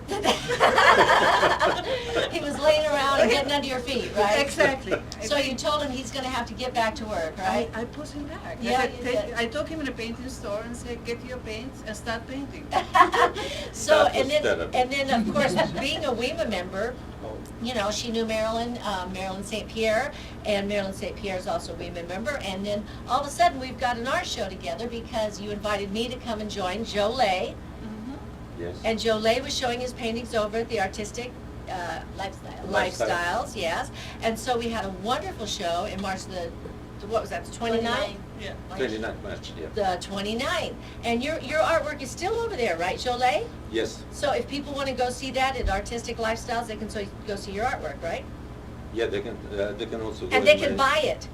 Speaker 2: he was laying around and getting under your feet, right?
Speaker 14: Exactly.
Speaker 2: So you told him he's going to have to get back to work, right?
Speaker 14: I put him back.
Speaker 2: Yeah,
Speaker 14: I,
Speaker 2: you
Speaker 14: said,
Speaker 2: did.
Speaker 14: I took him in a painting store and said, get your paints and start painting.
Speaker 2: So
Speaker 7: That was terrible.
Speaker 2: and then of course being a WEMA member, she knew Marilyn St. Pierre, and Marilyn St. Pierre is also a WEMA member. And then all of a sudden we've got an art show together because you invited me to come and join Jolé,
Speaker 7: Yes.
Speaker 2: and Jolé was showing his paintings over at the Artistic Lifestyles, yes. And so we had a wonderful show in March what was that, the 29th?
Speaker 14: Yeah.
Speaker 7: 29th March, yeah.
Speaker 2: The 29th. And your artwork is still over there, right, Jolé?
Speaker 7: Yes.
Speaker 2: So if people want to go see that at Artistic Lifestyles, they can go see your artwork, right?
Speaker 7: Yeah, they can also go
Speaker 2: And they
Speaker 7: in
Speaker 2: can
Speaker 7: my-
Speaker 2: buy it.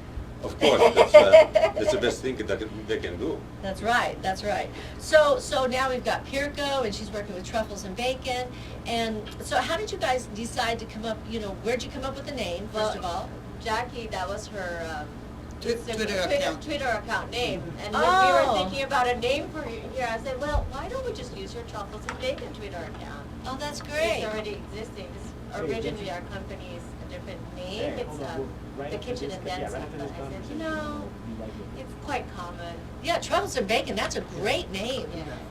Speaker 7: Of course, that's the best thing that they can do.
Speaker 2: That's right, that's right. So now we've got Pirko, and she's working with Truffles and Bacon. And so how did you guys decide to come up, where'd you come up with the name, first of all?
Speaker 14: Jackie, that was her
Speaker 13: Twitter account.
Speaker 14: name. And
Speaker 2: when
Speaker 14: when
Speaker 2: we
Speaker 14: we
Speaker 2: were
Speaker 14: were thinking about a name for here, I said, well, why don't we just use your Truffles and Bacon Twitter account?
Speaker 2: Oh, that's great.
Speaker 14: It's already existing. Originally, our company is a different name. It's the kitchen and then stuff. But I said, it's quite common.
Speaker 2: Yeah, Truffles and Bacon, that's a great name.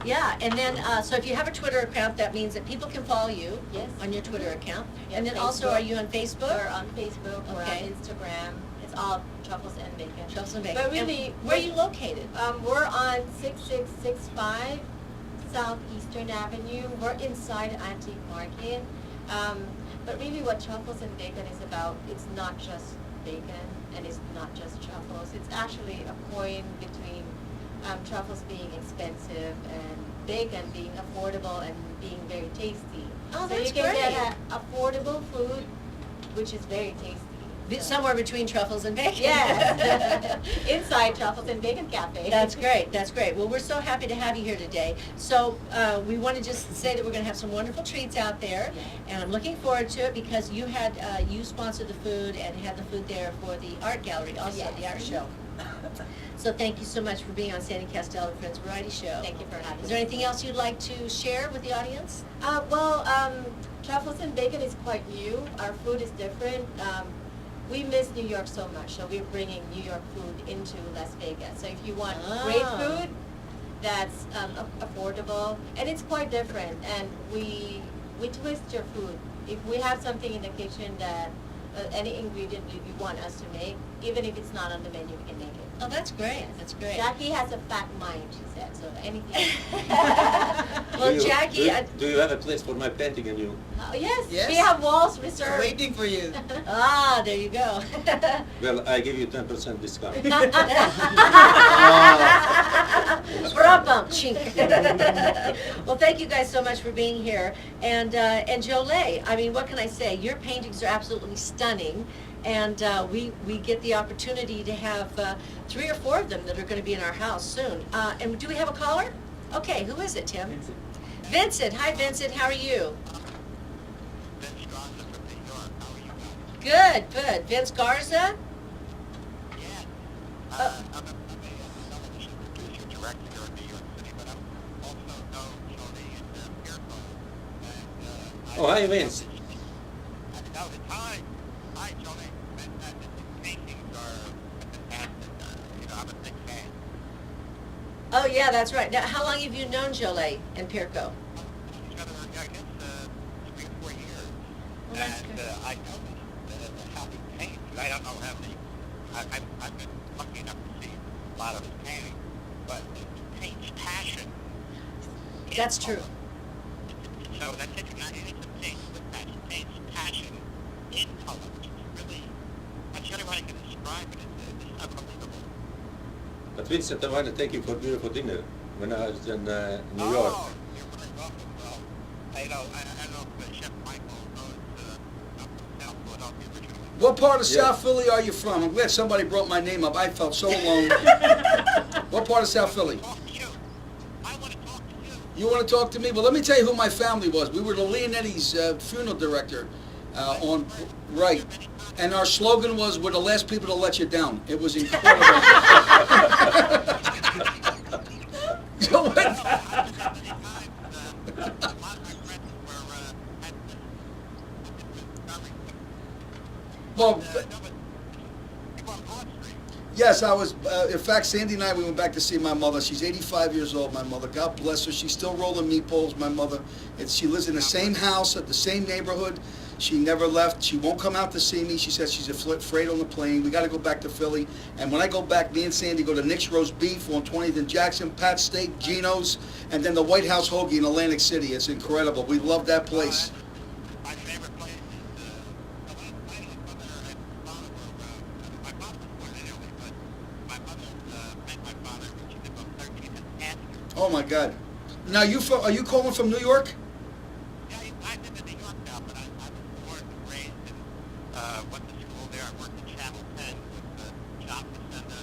Speaker 2: Yeah, and then, so if you have a Twitter account, that means that people can follow you
Speaker 14: Yes.
Speaker 2: on your Twitter account.
Speaker 14: Yeah,
Speaker 2: And then also,
Speaker 14: Facebook.
Speaker 2: are you on Facebook?
Speaker 14: We're on Facebook, we're
Speaker 2: Okay.
Speaker 14: on Instagram. It's all Truffles and Bacon.
Speaker 2: Truffles and Bacon.
Speaker 14: But really,
Speaker 2: And where are you located?
Speaker 14: We're on 6665 Southeastern Avenue. We're inside Antique Market. But really what Truffles and Bacon is about, it's not just bacon and it's not just truffles. It's actually a coin between truffles being expensive and bacon being affordable and being very tasty.
Speaker 2: Oh,
Speaker 14: so
Speaker 2: that's
Speaker 14: you can
Speaker 2: great.
Speaker 14: get affordable food, which is very tasty.
Speaker 2: Somewhere between truffles and bacon.
Speaker 14: Yes. Inside Truffles and Bacon Cafe.
Speaker 2: That's great. That's great. Well, we're so happy to have you here today. So we want to just say that we're going to have some wonderful treats out there, and I'm looking forward to it because you had you sponsored the food and had the food there for the art gallery, also the art show. So thank you so much for being on Sandy Kastel and Friends Variety Show.
Speaker 14: Thank you for having me.
Speaker 2: Is there anything else you'd like to share with the audience?
Speaker 14: Truffles and Bacon is quite new. Our food is different. We miss New York so much, so we're bringing New York food into Las Vegas. So if you want great food that's affordable, and it's quite different, and we twist your food. If we have something in the kitchen that any ingredient you want us to make, even if it's not on the menu, we can make it.
Speaker 2: Oh, that's great. That's great.
Speaker 14: Jackie has a fat mind, she said, so anything.
Speaker 2: Well, Jackie,
Speaker 7: do you have a place for my painting and you?
Speaker 14: Yes,
Speaker 13: Yes.
Speaker 14: we have walls reserved.
Speaker 13: Waiting for you.
Speaker 2: Ah, there you go.
Speaker 7: Well, I give you 10% discount.
Speaker 2: For a bump, chink. Well, thank you guys so much for being here. And Jolie, I mean, what can I say? Your paintings are absolutely stunning. And we get the opportunity to have 3 or 4 of them that are going to be in our house soon. And do we have a caller? Okay, who is it, Tim?
Speaker 6: Vincent.
Speaker 2: Vincent. Hi, Vincent. How are you? Good, good. Vince Garza?
Speaker 7: Oh, hi, Vince.
Speaker 2: Oh, yeah, that's right. Now, how long have you known Jolie and Pirco? Well, that's good.
Speaker 15: I noticed how he paints. I don't know how many. I've been lucky enough to see a lot of his paintings, but he paints passion.
Speaker 2: That's true.
Speaker 15: So that's interesting. It's a paint with passion. Paints passion in color, which is really, that's the only way I can describe it. It's unbelievable.
Speaker 7: But Vincent, I want to thank you for beautiful dinner when I was in New York.
Speaker 15: Oh, you're very welcome. Well, I know if Chef Michael knows I'm from South Philadelphia originally.
Speaker 3: What part of South Philly are you from? I'm glad somebody brought my name up. I felt so alone. What part of South Philly? You want to talk to me? Well, let me tell you who my family was. We were the Leonetti's funeral director right. And our slogan was, we're the last people to let you down. It was incredible. So well, yes, I was, in fact, Sandy and I, we went back to see my mother. She's 85 years old, my mother. God bless her. She's still rolling meatballs, my mother. She lives in the same house, at the same neighborhood. She never left. She won't come out to see me. She says she's afraid on the plane. We got to go back to Philly. And when I go back, me and Sandy go to Nick's Roast Beef on 20th and Jackson, Pat's Steak, Geno's, and then the White House Hoagie in Atlantic City. It's incredible. We love that place.
Speaker 15: My favorite place is, my mother and father were, my father was born in Italy, but my mother met my father when she was about 13 and asked her.
Speaker 3: Oh, my God. Now, are you calling from New York?
Speaker 15: Yeah, I live in New York now, but I was born and raised and went to school there. I worked at Channel 10 with John Facenda.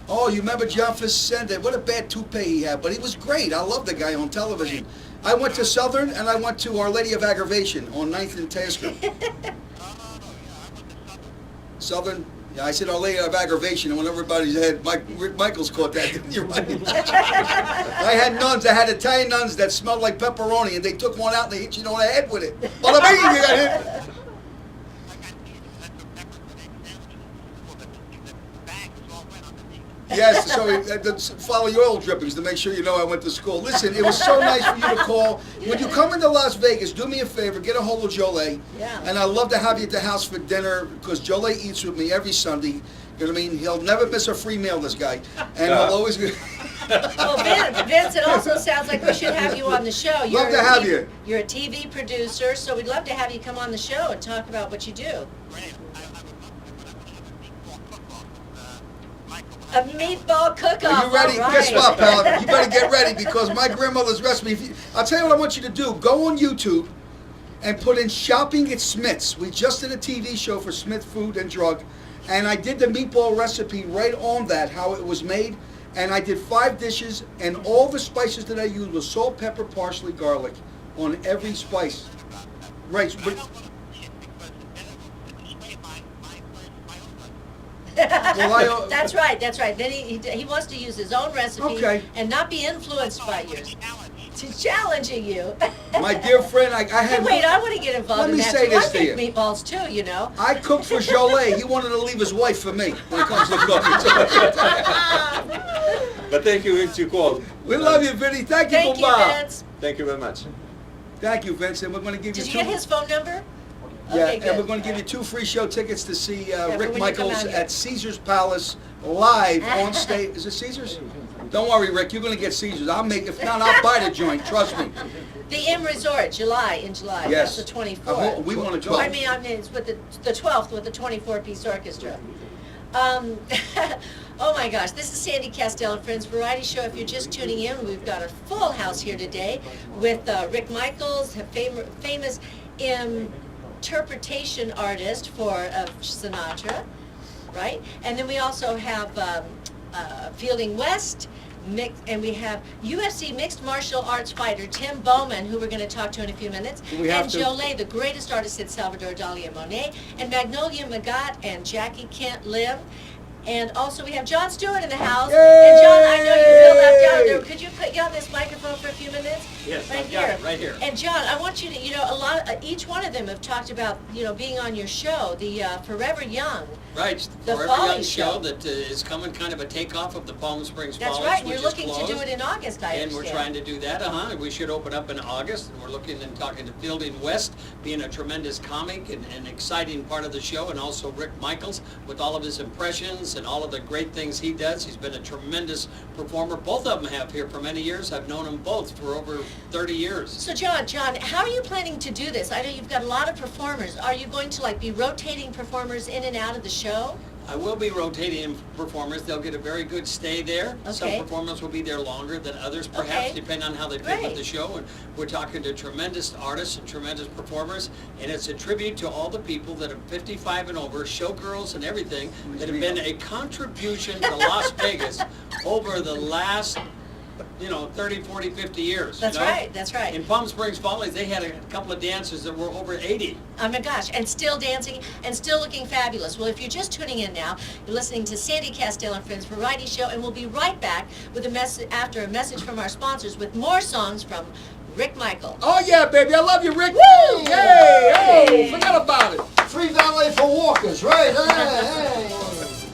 Speaker 3: Oh, you remember John Facenda? What a bad toupee he had, but he was great. I love the guy on television. I went to Southern, and I went to Our Lady of Aggravation on 9th and Tasker. Southern? Yeah, I said Our Lady of Aggravation, and when everybody's head, Rick Michaels caught that, didn't you? Right? I had nuns, I had Italian nuns that smelled like pepperoni, and they took one out and they hit you on the head with it. Bada bing, you got hit. Yes, so follow your oil drippings to make sure you know I went to school. Listen, it was so nice for you to call. When you come into Las Vegas, do me a favor, get a hold of Jolie.
Speaker 2: Yeah.
Speaker 3: And I'd love to have you at the house for dinner because Jolie eats with me every Sunday. You know what I mean? He'll never miss a free meal, this guy. And he'll always...
Speaker 2: Well, Vince, it also sounds like we should have you on the show.
Speaker 3: Love to have you.
Speaker 2: You're a TV producer, so we'd love to have you come on the show and talk about what you do. A meatball cook-off.
Speaker 3: Are you ready?
Speaker 2: All right.
Speaker 3: Guess what, pal? You better get ready because my grandmother's recipe. I'll tell you what I want you to do. Go on YouTube and put in shopping at Smith's. We just did a TV show for Smith Food and Drug, and I did the meatball recipe right on that, how it was made. And I did 5 dishes, and all the spices that I used was salt, pepper, parsley, garlic on every spice. Right. But, well,
Speaker 2: That's right. Then he wants to use his own recipe
Speaker 3: Okay.
Speaker 2: and not be influenced by yours. He's challenging you.
Speaker 3: my dear friend, I had.
Speaker 2: Hey, wait, I want to get involved
Speaker 3: Let
Speaker 2: in
Speaker 3: me
Speaker 2: that
Speaker 3: say
Speaker 2: too.
Speaker 3: this
Speaker 2: I
Speaker 3: to
Speaker 2: make
Speaker 3: you.
Speaker 2: meatballs too, you know.
Speaker 3: I cooked for Jolet. He wanted to leave his wife for me when it comes to cooking.
Speaker 7: But thank you, Vince, you called.
Speaker 3: We love you, Vinny. Thank you,
Speaker 2: Thank you,
Speaker 3: Bob.
Speaker 2: Vince.
Speaker 7: Thank you very much.
Speaker 3: Thank you, Vince. And we're going to give
Speaker 2: Did
Speaker 3: you
Speaker 2: you get his phone number?
Speaker 3: Yeah,
Speaker 2: Okay,
Speaker 3: and
Speaker 2: good.
Speaker 3: we're going to give you 2 free show tickets to see
Speaker 2: for when
Speaker 3: Rick
Speaker 2: you come
Speaker 3: Michaels
Speaker 2: out here.
Speaker 3: at Caesar's Palace live on stage. Is it Caesar's? Don't worry, Rick. You're going to get Caesar's. If not, I'll buy the joint. Trust me.
Speaker 2: The M Resort, in July.
Speaker 3: Yes.
Speaker 2: That's the 24th.
Speaker 3: We want to go.
Speaker 2: I mean, it's with the 12th with the 24-piece orchestra. Oh my gosh, this is Sandy Kastel and Friends Variety Show. If you're just tuning in, we've got a full house here today with Rick Michaels, a famous interpretation artist for Sinatra, right? And then we also have Fielding West, and we have UFC mixed martial arts fighter Tim Bowman, who we're going to talk to in a few minutes, and Jolet, the greatest artist at Salvador Dali and Monet, and Magnolia Magat and Jackie Kent Lim. And also we have John Stewart in the house.
Speaker 3: Yay!
Speaker 2: And John, I know you filled out down there. Could you get on this microphone for a few minutes?
Speaker 5: Yes,
Speaker 2: right
Speaker 5: I've got it, right here.
Speaker 2: And John, I want you to, each one of them have talked about, being on your show, the Forever Young.
Speaker 5: Right,
Speaker 2: The
Speaker 5: Forever
Speaker 2: Folly
Speaker 5: Young
Speaker 2: Show.
Speaker 5: show that is coming, kind of a takeoff of the Palm Springs
Speaker 2: That's
Speaker 5: Follies,
Speaker 2: right, and
Speaker 5: which
Speaker 2: you're
Speaker 5: is
Speaker 2: looking to
Speaker 5: closed.
Speaker 2: do it in August, I
Speaker 5: And we're
Speaker 2: understand.
Speaker 5: trying to do that, We should open up in August, and we're looking and talking to Fielding West, being a tremendous comic and an exciting part of the show, and also Rick Michaels with all of his impressions and all of the great things he does. He's been a tremendous performer. Both of them have here for many years. I've known them both for over 30 years.
Speaker 2: So John, how are you planning to do this? I know you've got a lot of performers. Are you going to be rotating performers in and out of the show?
Speaker 5: I will be rotating performers. They'll get a very good stay there. Some
Speaker 2: Okay.
Speaker 5: performers will be there longer than others, perhaps,
Speaker 2: Okay.
Speaker 5: depending on how they fit with
Speaker 2: Great.
Speaker 5: the show. And we're talking to tremendous artists and tremendous performers. And it's a tribute to all the people that are 55 and over, showgirls and everything, that have been a contribution to Las Vegas over the last 30, 40, 50 years.
Speaker 2: That's right, that's right.
Speaker 5: In Palm Springs Follies, they had a couple of dancers that were over 80.
Speaker 2: Oh my gosh, and still dancing and still looking fabulous. Well, if you're just tuning in now, you're listening to Sandy Kastel and Friends Variety Show, and we'll be right back with after a message from our sponsors with more songs from Rick Michael.
Speaker 3: Oh yeah, baby, I love you, Rick.
Speaker 2: Woo!
Speaker 3: Yay! Oh, forget about it.
Speaker 9: Free valet for walkers, right? Hey, hey.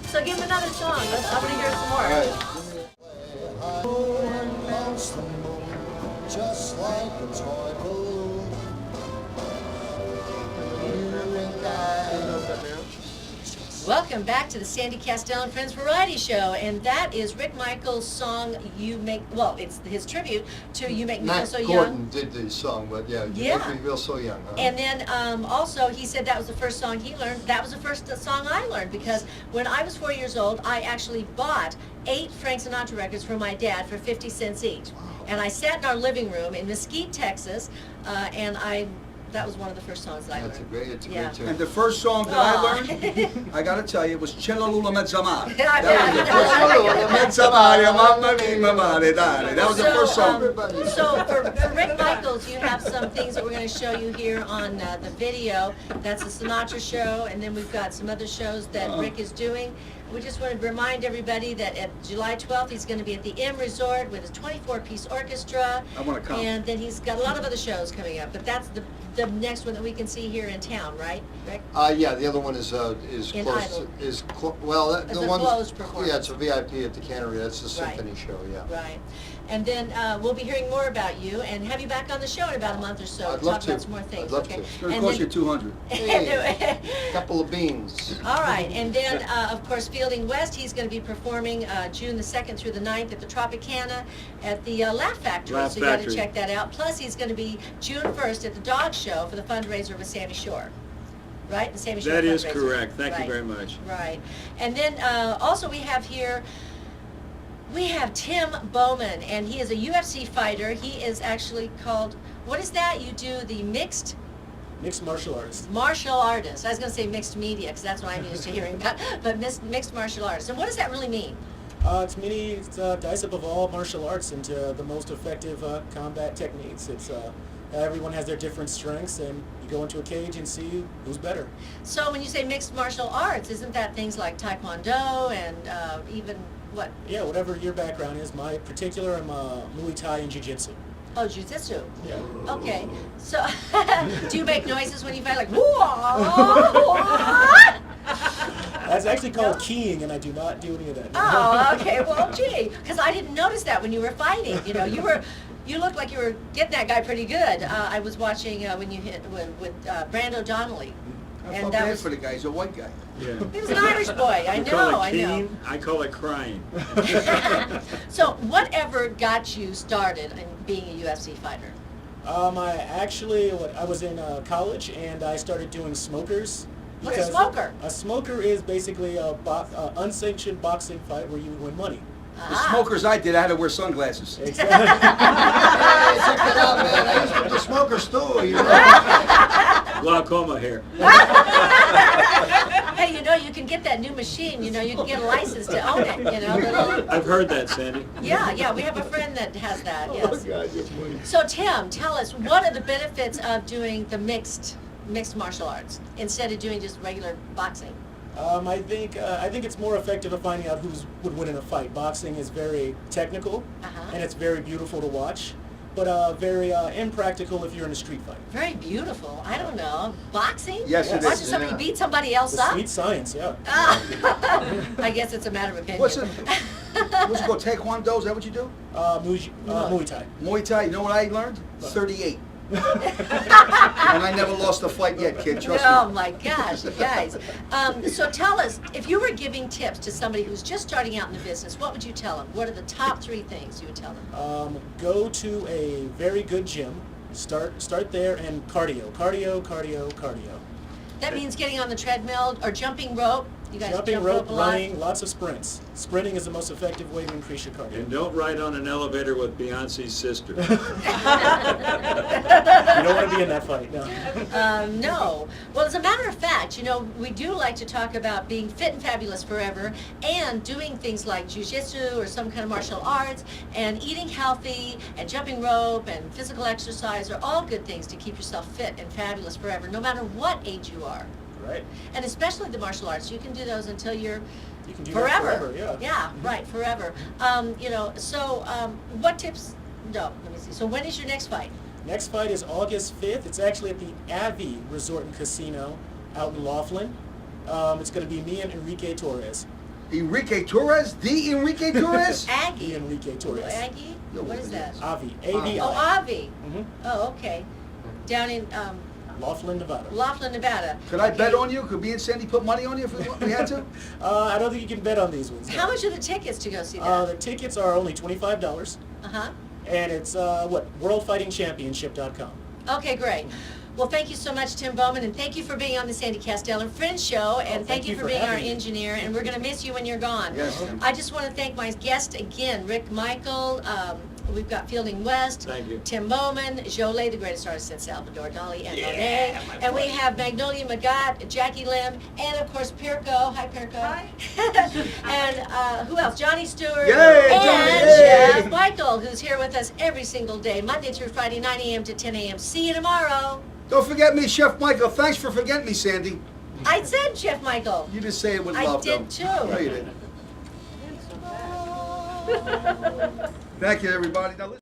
Speaker 2: So give him another song. I want to hear some more.
Speaker 8: Bounce the moon, just like a toy balloon. You and I.
Speaker 2: Welcome back to the Sandy Kastel and Friends Variety Show, and that is Rick Michael's song, it's his tribute to You Make Me Feel
Speaker 4: Matt
Speaker 2: So
Speaker 4: Gordon
Speaker 2: Young.
Speaker 4: did the song, but yeah, you
Speaker 2: Yeah.
Speaker 4: make me feel so young. Huh?
Speaker 2: And then also he said that was the first song he learned. That was the first song I learned, because when I was 4 years old, I actually bought 8 Frank Sinatra records for my dad for 50 cents each. And I sat in our living room in Mesquite, Texas, and that was one of the first songs that I learned.
Speaker 4: It's a great tune.
Speaker 3: And the first song that I learned, I gotta tell you, was Cellulula Mezzamare. That was the first Mezzamare, mamma mia, mamma mia. That was the first song.
Speaker 2: So for Rick Michaels, you have some things that we're going to show you here on the video. That's the Sinatra show, and then we've got some other shows that Rick is doing. We just want to remind everybody that at July 12th, he's going to be at the M Resort with his 24-piece orchestra.
Speaker 3: I want to come.
Speaker 2: And then he's got a lot of other shows coming up, but that's the next one that we can see here in town, right, Rick?
Speaker 4: Yeah, the other one is
Speaker 2: In
Speaker 4: close.
Speaker 2: Idle.
Speaker 4: The
Speaker 2: It's a
Speaker 4: one.
Speaker 2: closed performance.
Speaker 4: Yeah, it's a VIP at the Cannery. That's the
Speaker 2: Right.
Speaker 4: symphony show. Yeah.
Speaker 2: Right. And then we'll be hearing more about you and have you back on the show in about a month or so
Speaker 4: I'd
Speaker 2: to
Speaker 4: love
Speaker 2: talk
Speaker 4: to.
Speaker 2: about some more things.
Speaker 4: I'd love
Speaker 2: okay?
Speaker 4: to.
Speaker 3: It's gonna
Speaker 2: And
Speaker 3: cost
Speaker 2: then-
Speaker 3: you 200.
Speaker 4: Hey, couple of beans.
Speaker 2: All right, and then, of course, Fielding West, he's going to be performing June the 2nd through the 9th at the Tropicana at the Laugh Factory.
Speaker 3: Laugh
Speaker 2: So you got to
Speaker 3: Factory.
Speaker 2: check that out. Plus, he's going to be June 1st at the Dog Show for the fundraiser with Sammy Shore. Right? The Sammy Shore
Speaker 11: That is
Speaker 2: fundraiser.
Speaker 11: correct. Thank you
Speaker 2: Right.
Speaker 11: very much.
Speaker 2: Right. And then also we have Tim Bowman, and he is a UFC fighter. He is actually called, what is that? You do the mixed
Speaker 6: Mixed martial artist.
Speaker 2: Martial artist. I was going to say mixed media because that's what I'm used to hearing about. But mixed martial artist. And what does that really mean?
Speaker 6: It's dice up of all martial arts into the most effective combat techniques. It's everyone has their different strengths, and you go into a cage and see who's better.
Speaker 2: So when you say mixed martial arts, isn't that things like Taekwondo and even what?
Speaker 6: Yeah, whatever your background is. My particular, I'm Muay Thai and Jiu-Jitsu.
Speaker 2: Oh, jiu-jitsu.
Speaker 6: Yeah.
Speaker 2: Okay. So do you make noises when you fight, like, whoa?
Speaker 6: That's actually called keying, and I do not do any of that.
Speaker 2: Oh, okay. Well, gee, because I didn't notice that when you were fighting. You know, you looked like you were getting that guy pretty good. I was watching when you hit with Brando Donnelly.
Speaker 3: I
Speaker 2: And
Speaker 3: felt
Speaker 2: that
Speaker 3: bad
Speaker 2: was,
Speaker 3: for the guy. He's a white guy.
Speaker 11: Yeah.
Speaker 2: he was an Irish boy. I
Speaker 11: You call
Speaker 2: know,
Speaker 11: it
Speaker 2: I know.
Speaker 11: keen, I call it crying.
Speaker 2: So whatever got you started in being a UFC fighter?
Speaker 6: I was in college, and I started doing smokers.
Speaker 2: What's a
Speaker 6: because
Speaker 2: smoker?
Speaker 6: A smoker is basically a unsanctioned boxing fight where you win money.
Speaker 3: The smokers I did, I had to wear sunglasses.
Speaker 6: Exactly.
Speaker 9: Hey, check it out, man. I used to be the smoker's stool, you know.
Speaker 11: Glaucoma here.
Speaker 2: Hey, you know, you can get that new machine. You know, you can get a license to own it. You know, little,
Speaker 11: I've heard that, Sandy.
Speaker 2: yeah. We have a friend that has that. Yes.
Speaker 3: Oh, God, you're funny.
Speaker 2: So Tim, tell us, what are the benefits of doing the mixed martial arts instead of doing just regular boxing?
Speaker 6: I think it's more effective at finding out who would win in a fight. Boxing is very technical, and it's very beautiful to watch, but very impractical if you're in a street fight.
Speaker 2: Very beautiful. I don't know. Boxing?
Speaker 3: Yes, it is.
Speaker 2: Watching somebody beat somebody else
Speaker 6: The
Speaker 2: up?
Speaker 6: sweet science, yeah.
Speaker 2: I guess it's a matter of opinion.
Speaker 3: What's it called? Taekwondo? Is that what you do?
Speaker 6: Muay Thai.
Speaker 3: Muay Thai. You know what I learned? 38. And I never lost a fight yet, kid. Trust
Speaker 2: Oh
Speaker 3: me.
Speaker 2: my gosh, you guys. So tell us, if you were giving tips to somebody who's just starting out in the business, what would you tell them? What are the top 3 things you would tell them?
Speaker 6: Go to a very good gym. Start there, and cardio.
Speaker 2: That means getting on the treadmill or jumping rope. You guys
Speaker 6: Jumping
Speaker 2: jump
Speaker 6: rope,
Speaker 2: a lot?
Speaker 6: running, lots of sprints. Sprinting is the most effective way to increase your cardio.
Speaker 11: And don't ride on an elevator with Beyonce's sister.
Speaker 6: You don't want to be in that fight, no.
Speaker 2: No. Well, as a matter of fact, you know, we do like to talk about being fit and fabulous forever and doing things like jiu-jitsu or some kind of martial arts and eating healthy and jumping rope and physical exercise are all good things to keep yourself fit and fabulous forever, no matter what age you are.
Speaker 6: Right.
Speaker 2: And especially the martial arts, you can do those until you're
Speaker 6: You can do
Speaker 2: forever.
Speaker 6: that forever, yeah.
Speaker 2: Yeah, right, forever. You know, so what tips? No, let me see. So when is your next fight?
Speaker 6: Next fight is August 5th. It's actually at the Avi Resort and Casino out in Laughlin. It's going to be me and Enrique Torres.
Speaker 3: Enrique Torres? The Enrique Torres?
Speaker 2: Aggie.
Speaker 6: Enrique Torres.
Speaker 2: Aggie? What is that?
Speaker 6: Avi. A-V-I.
Speaker 2: Oh, Avi.
Speaker 6: Mhm.
Speaker 2: Oh, okay. Down in
Speaker 6: Laughlin, Nevada.
Speaker 2: Laughlin, Nevada.
Speaker 3: Could I bet on you? Could me and Sandy put money on you if we had to?
Speaker 6: I don't think you can bet on these ones.
Speaker 2: How much are the tickets to go see that?
Speaker 6: The tickets are only $25.
Speaker 2: Uh-huh.
Speaker 6: And it's, worldfightingchampionship.com.
Speaker 2: Okay, great. Well, thank you so much, Tim Bowman, and thank you for being on the Sandy Kastel and Friends show, and thank you for being our
Speaker 6: having me.
Speaker 2: engineer, and we're going to miss you when you're gone.
Speaker 3: Yes, Tim.
Speaker 2: I just want to thank my guest again, Rick Michael. We've got Fielding West,
Speaker 11: Thank you.
Speaker 2: Tim Bowman, Jolie, the greatest artist in Salvador Dali, and Monet. And we have Magnolia Magat, Jackie Lim, and of course Pirko. Hi, Pirko. Hi. And who else? Johnny Stewart.
Speaker 3: Yay,
Speaker 2: and
Speaker 3: Johnny,
Speaker 2: Chef
Speaker 3: yay.
Speaker 2: Michael, who's here with us every single day, Monday through Friday, 9 a.m. to 10 a.m. See you tomorrow.
Speaker 3: Don't forget me, Chef Michael. Thanks for forgetting me, Sandy.
Speaker 2: I said Chef Michael.
Speaker 3: You just say it with
Speaker 2: I
Speaker 3: love,
Speaker 2: did
Speaker 3: though.
Speaker 2: too.
Speaker 3: No, you didn't. Thank you, everybody. Now, listen.